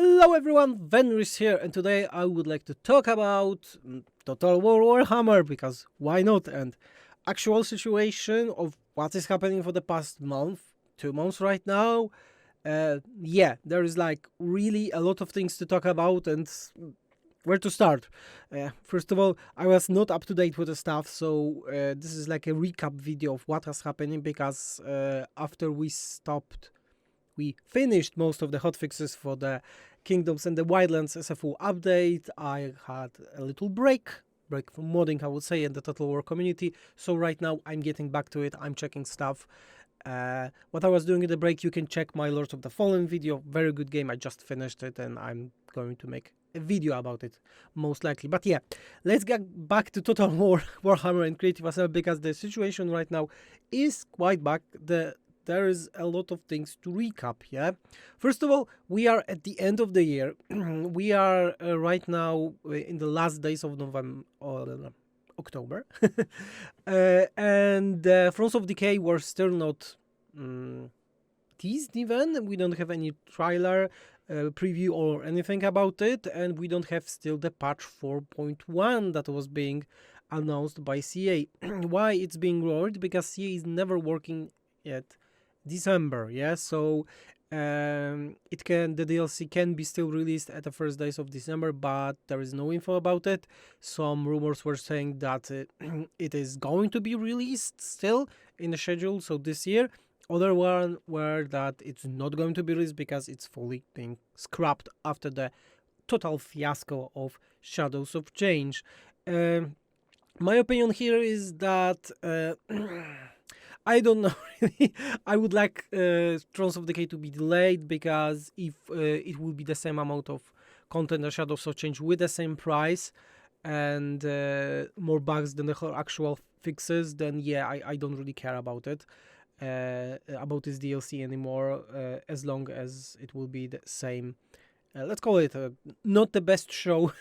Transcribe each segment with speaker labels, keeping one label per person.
Speaker 1: Hello everyone, Venris here, and today I would like to talk about Total War Warhammer, because why not, and actual situation of what is happening for the past month, 2 months right now. Yeah, there is like really a lot of things to talk about, and where to start? First of all, I was not up to date with the stuff, so this is like a recap video of what was happening, because after we finished most of the hotfixes for the Kingdoms and the Wildlands as a full update. I had a little break from modding, I would say, in the Total War community. So right now I'm getting back to it. I'm checking stuff. What I was doing in the break, you can check my Lords of the Fallen video. Very good game. I just finished it and I'm going to make a video about it, most likely. But yeah, let's get back to Total War, Warhammer and Creative Assembly, because the situation right now is quite bad. There is a lot of things to recap, yeah? First of all, we are at the end of the year. We are right now in the last days of November, October. And Thrones of Decay were still not teased even. We don't have any trailer, preview or anything about it. And we don't have still the patch 4.1 that was being announced by CA. Why it's being rolled? Because CA is never working yet December, yeah, so the DLC can be still released at the first days of December, but there is no info about it. Some rumors were saying that it is going to be released still in the schedule, so this year. Other one were that it's not going to be released because it's fully being scrapped after the total fiasco of Shadows of Change. My opinion here is that I don't know really. I would like Thrones of Decay to be delayed, because if it will be the same amount of content as Shadows of Change with the same price and more bugs than the actual fixes, then yeah, I don't really care about it, about this DLC anymore, as long as it will be the same. Let's call it not the best show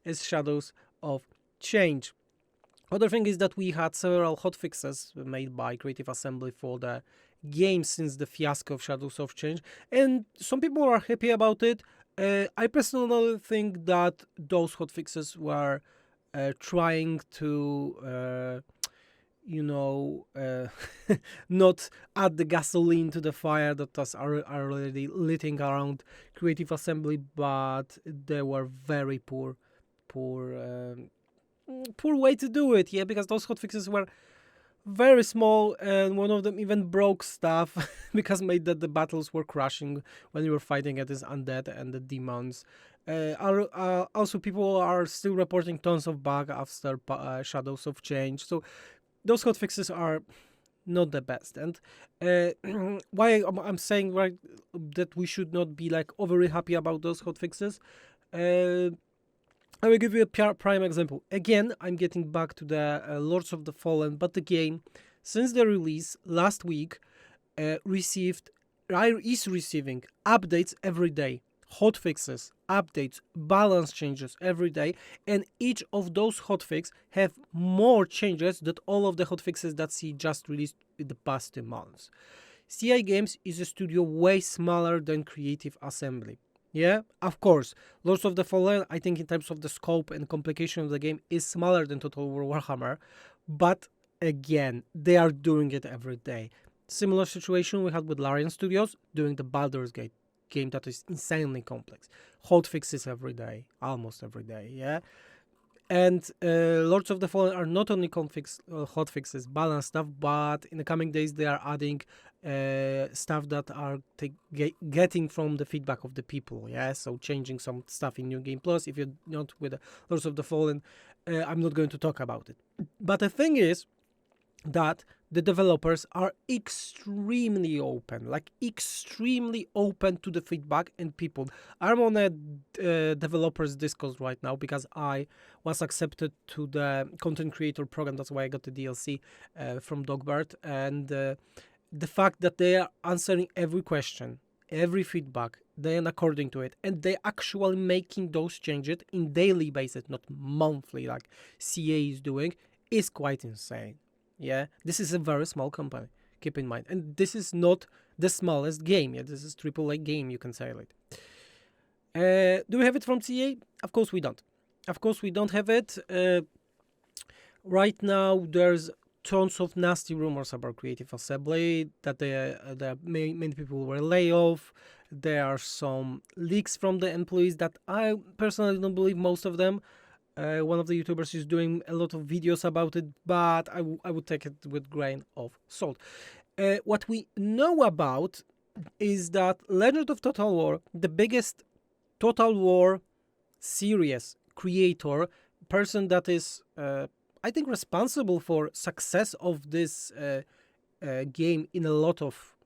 Speaker 1: as Shadows of Change. Other thing is that we had several hotfixes made by Creative Assembly for the game since the fiasco of Shadows of Change, and some people are happy about it. I personally think that those hotfixes were trying to, not add the gasoline to the fire that was already litting around Creative Assembly, but they were very poor way to do it, yeah, because those hotfixes were very small, and one of them even broke stuff because made that the battles were crashing when you were fighting against undead and the demons. Also, people are still reporting tons of bugs after Shadows of Change, so those hotfixes are not the best. And why I'm saying right that we should not be like overly happy about those hotfixes. I will give you a prime example. Again, I'm getting back to the Lords of the Fallen, but the game, since the release last week, is receiving updates every day, hotfixes, updates, balance changes every day, and each of those hotfixes have more changes than all of the hotfixes that CE just released in the past 2 months. CI Games is a studio way smaller than Creative Assembly. Yeah, of course, Lords of the Fallen, I think in terms of the scope and complication of the game, is smaller than Total War Warhammer, but again, they are doing it every day. Similar situation we had with Larian Studios doing the Baldur's Gate game that is insanely complex. Hotfixes every day, almost every day, yeah? And Lords of the Fallen are not only hotfixes, balance stuff, but in the coming days they are adding stuff that are getting from the feedback of the people. Yeah, so changing some stuff in New Game Plus. If you're not with Lords of the Fallen, I'm not going to talk about it. But the thing is that the developers are extremely open to the feedback and people. I'm on a developers Discord right now because I was accepted to the content creator program. That's why I got the DLC from Dogbert, and the fact that they are answering every question, every feedback, then according to it, and they actually making those changes in daily basis, not monthly like CA is doing, is quite insane. Yeah, this is a very small company, keep in mind. And this is not the smallest game. Yeah, this is AAA game, you can say it. Do we have it from CA? Of course we don't. Of course we don't have it. Right now there's tons of nasty rumors about Creative Assembly, that many people were laid off. There are some leaks from the employees that I personally don't believe most of them. One of the YouTubers is doing a lot of videos about it, but I would take it with grain of salt. What we know about is that Legend of Total War, the biggest Total War series creator, person that is, I think, responsible for success of this game in a lot of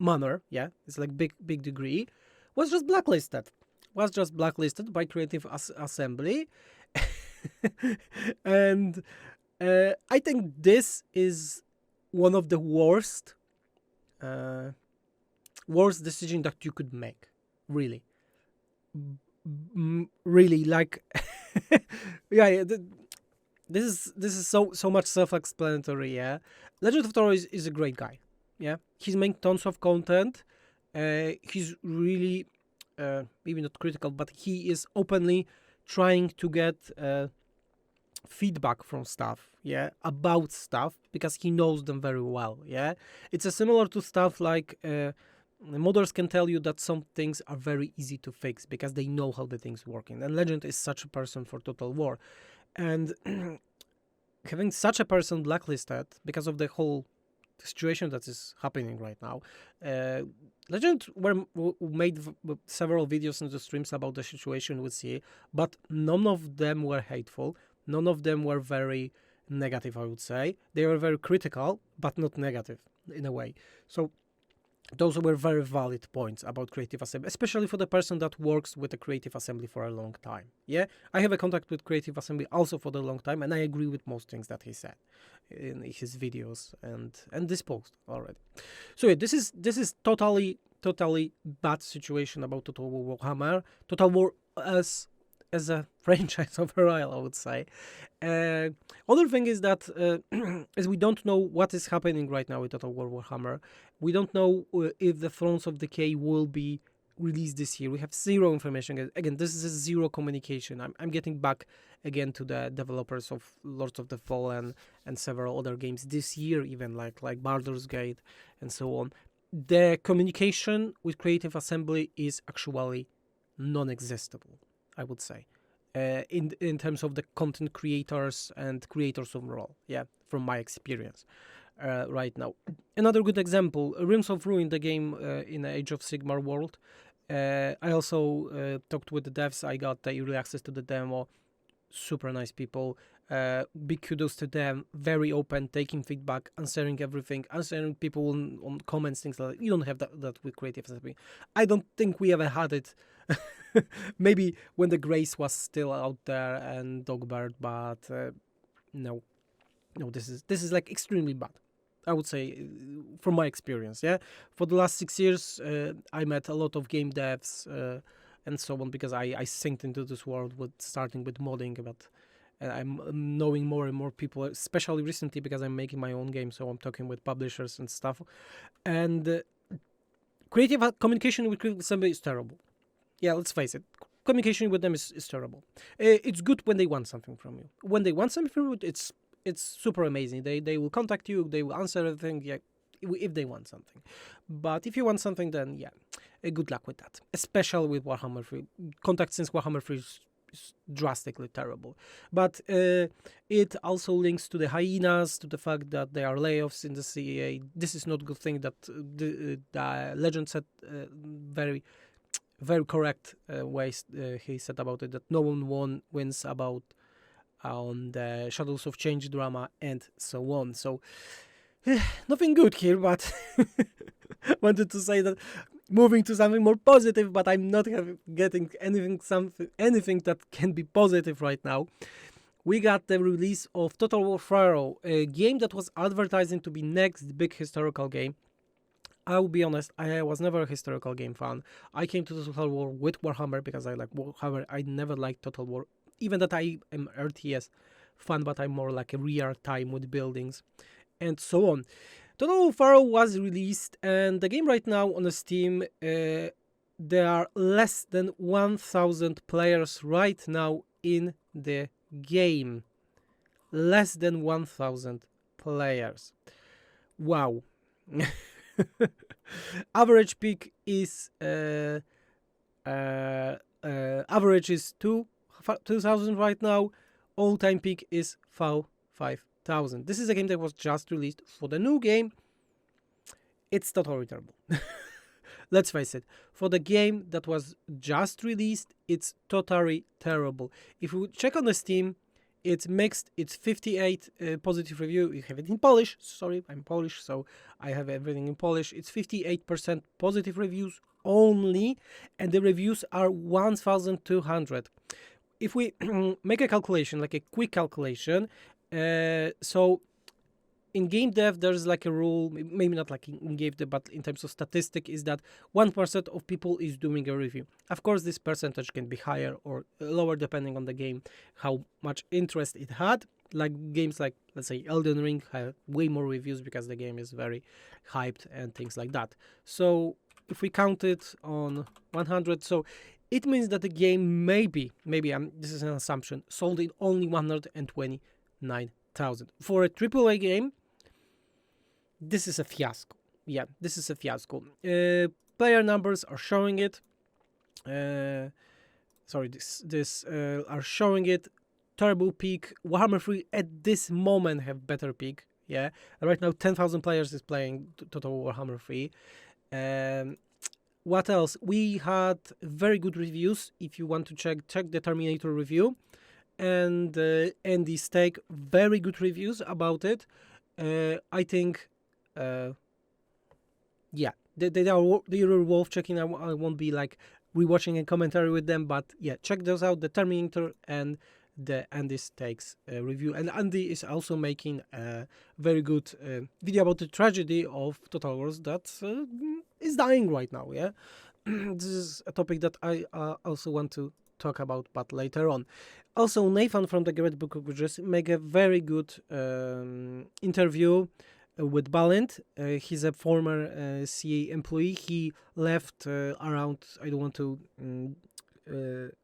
Speaker 1: manner. Yeah, it's like big degree. Was just blacklisted. By Creative Assembly, and I think this is one of the worst decision that you could make. Really, really, like, yeah. This is so much self-explanatory. Yeah, Legend of Thor is a great guy. Yeah, he's making tons of content. He's really maybe not critical, but he is openly trying to get feedback from stuff, yeah, about stuff, because he knows them very well. Yeah, it's a similar to stuff like modders can tell you that some things are very easy to fix because they know how the things working, and Legend is such a person for Total War. And having such a person blacklisted because of the whole situation that is happening right now, Legend made several videos and streams about the situation with CA, but none of them were hateful. None of them were very negative, I would say. They were very critical, but not negative in a way. So those were very valid points about Creative Assembly, especially for the person that works with the Creative Assembly for a long time. Yeah, I have a contact with Creative Assembly also for the long time, and I agree with most things that he said in his videos and this post already. So yeah, this is totally bad situation about Total War Warhammer. Total War as a franchise overall, I would say. Other thing is that as we don't know what is happening right now with Total War Warhammer, we don't know if the Thrones of Decay will be released this year. We have zero information. Again, this is a zero communication. I'm getting back again to the developers of Lords of the Fallen and several other games this year, even like Baldur's Gate and so on. The communication with Creative Assembly is actually non-existable, I would say, in terms of the content creators and creators overall. Yeah, from my experience right now. Another good example: Realms of Ruin, the game in Age of Sigmar world. I also talked with the devs. I got the early access to the demo. Super nice people. Big kudos to them. Very open, taking feedback, answering everything, answering people on comments, things like that. You don't have that with Creative Assembly. I don't think we ever had it. Maybe when the Grace was still out there and Dogbird, but no, this is like extremely bad, I would say, from my experience. Yeah, for the last 6 years, I met a lot of game devs and so on, because I synced into this world with starting with modding, but I'm knowing more and more people, especially recently because I'm making my own game, so I'm talking with publishers and stuff. And creative communication with Creative Assembly is terrible. Yeah, let's face it. Communication with them is terrible. It's good when they want something from you. When they want something from you, it's super amazing. They will contact you. They will answer everything. Yeah, if they want something. But if you want something, then yeah, good luck with that. Especially with Warhammer 3. Contact since Warhammer 3 is drastically terrible. But it also links to the hyenas, to the fact that there are layoffs in the CEA. This is not a good thing. That the Legend said very correct ways he said about it, that no one wins about on the Shadows of Change drama and so on. So nothing good here, but wanted to say that moving to something more positive, but I'm not getting anything that can be positive right now. We got the release of Total War Pharaoh, a game that was advertising to be next big historical game. I will be honest, I was never a historical game fan. I came to Total War with Warhammer because I like Warhammer. I never liked Total War, even that I am RTS fan, but I'm more like a real time with buildings and so on. Total War Pharaoh was released, and the game right now on Steam, there are less than 1,000 players right now in the game. Less than 1,000 players. Wow. Average peak is average is 2,000 right now. All-time peak is 5,000. This is a game that was just released. For the new game, it's totally terrible. Let's face it. For the game that was just released, it's totally terrible. If we check on the Steam, it's mixed. It's 58 positive review. You have it in Polish. Sorry, I'm Polish, so I have everything in Polish. It's 58% positive reviews only, and the reviews are 1,200. If we make a calculation, like a quick calculation, so in game dev, there's like a rule, maybe not like in game dev, but in terms of statistic, is that 1% of people is doing a review. Of course, this percentage can be higher or lower depending on the game, how much interest it had. Like games like, let's say, Elden Ring have way more reviews because the game is very hyped and things like that. So if we count it on 100, so it means that the game maybe this is an assumption, sold in only 129,000. For a AAA game, this is a fiasco. Yeah, this is a fiasco. Player numbers are showing it. Are showing it. Terrible peak. Warhammer 3 at this moment have better peak. Yeah, right now 10,000 players is playing Total Warhammer 3. What else? We had very good reviews. If you want to check the Terminator review, and Andy Steak, very good reviews about it. I think. Yeah, they are worth checking. I won't be like rewatching a commentary with them, but yeah, check those out. The Terminator and the Andy Stakes review. And Andy is also making a very good video about the tragedy of Total Wars that is dying right now. Yeah, this is a topic that I also want to talk about, but later on. Also, Nathan from the Great Book of Bridges make a very good interview with Balint. He's a former CA employee. He left around, I don't want to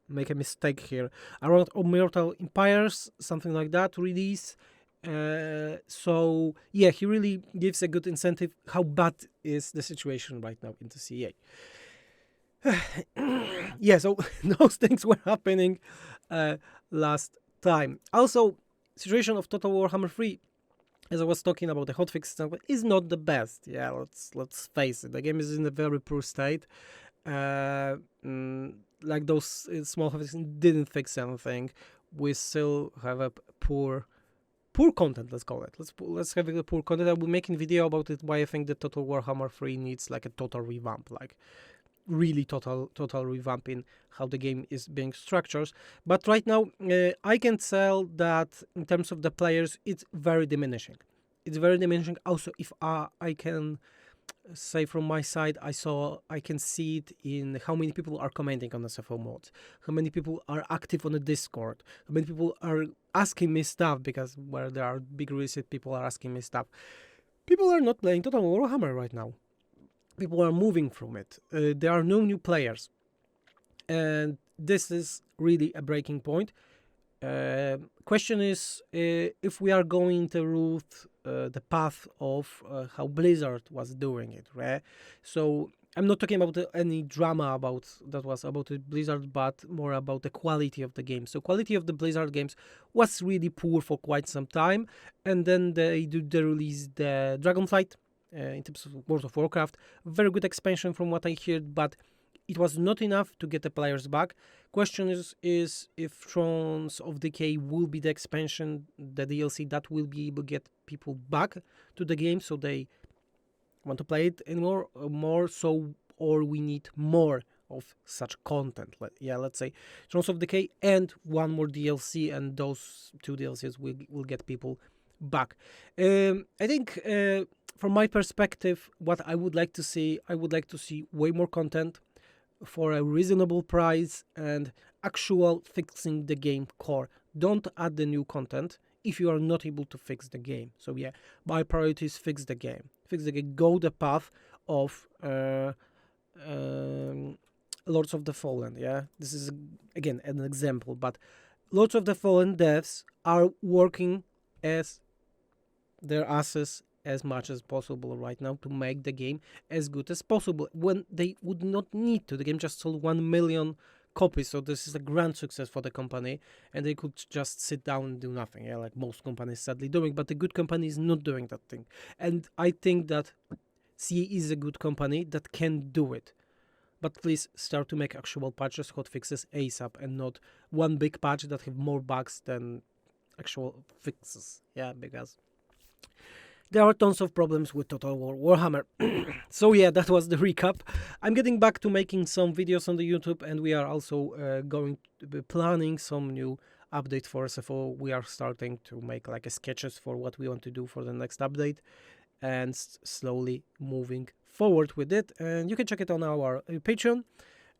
Speaker 1: make a mistake here, around Immortal Empires, something like that, release. So yeah, he really gives a good incentive how bad is the situation right now in the CA. Yeah, so those things were happening last time. Also, situation of Total Warhammer 3, as I was talking about the hotfix stuff, is not the best. Yeah, let's face it. The game is in a very poor state. Like those small hotfixes didn't fix anything. We still have a poor content. Let's call it. Let's have a poor content. I will be making a video about it. Why I think that Total Warhammer 3 needs like a total revamp. Like really total revamp in how the game is being structured. But right now, I can tell that in terms of the players, it's very diminishing. It's very diminishing. Also, if I can say from my side, I can see it in how many people are commenting on the SFO mods, how many people are active on the Discord, how many people are asking me stuff, because where there are big releases, people are asking me stuff. People are not playing Total Warhammer right now. People are moving from it. There are no new players. And this is really a breaking point. Question is if we are going the route, the path of how Blizzard was doing it, right? So I'm not talking about any drama about Blizzard, but more about the quality of the game. So quality of the Blizzard games was really poor for quite some time, and then they released the Dragonflight. In terms of World of Warcraft, very good expansion from what I heard, but it was not enough to get the players back. Question is if Thrones of Decay will be the expansion, the DLC that will be able to get people back to the game, so they want to play it anymore, or we need more of such content. Let's say Thrones of Decay and one more DLC, and those two DLCs will get people back. I think from my perspective, what I would like to see way more content for a reasonable price and actual fixing the game core. Don't add the new content if you are not able to fix the game. So yeah, my priority is fix the game. Go the path of Lords of the Fallen, yeah? This is, again, an example, but Lords of the Fallen devs are working as their asses as much as possible right now to make the game as good as possible when they would not need to. The game just sold 1 million copies, so this is a grand success for the company, and they could just sit down and do nothing, yeah, like most companies sadly doing, but the good company is not doing that thing. And I think that CA is a good company that can do it. But please start to make actual patches, hotfixes ASAP, and not one big patch that have more bugs than actual fixes, yeah, because there are tons of problems with Total War Warhammer. So yeah, that was the recap. I'm getting back to making some videos on the YouTube, and we are also going to be planning some new update for SFO. We are starting to make like a sketches for what we want to do for the next update, and slowly moving forward with it. And you can check it on our Patreon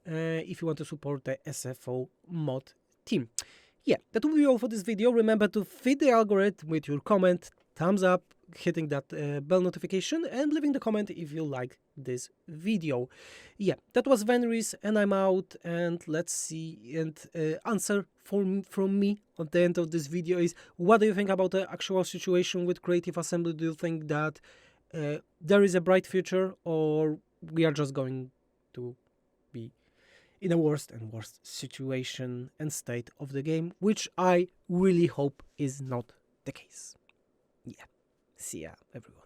Speaker 1: if you want to support the SFO mod team. Yeah, that will be all for this video. Remember to feed the algorithm with your comment, thumbs up, hitting that bell notification, and leaving the comment if you like this video. Yeah, that was Venris, and I'm out. And let's see, and answer from me at the end of this video is, what do you think about the actual situation with Creative Assembly? Do you think that there is a bright future, or we are just going to be in a worse and worse situation and state of the game, which I really hope is not the case. Yeah, see ya, everyone.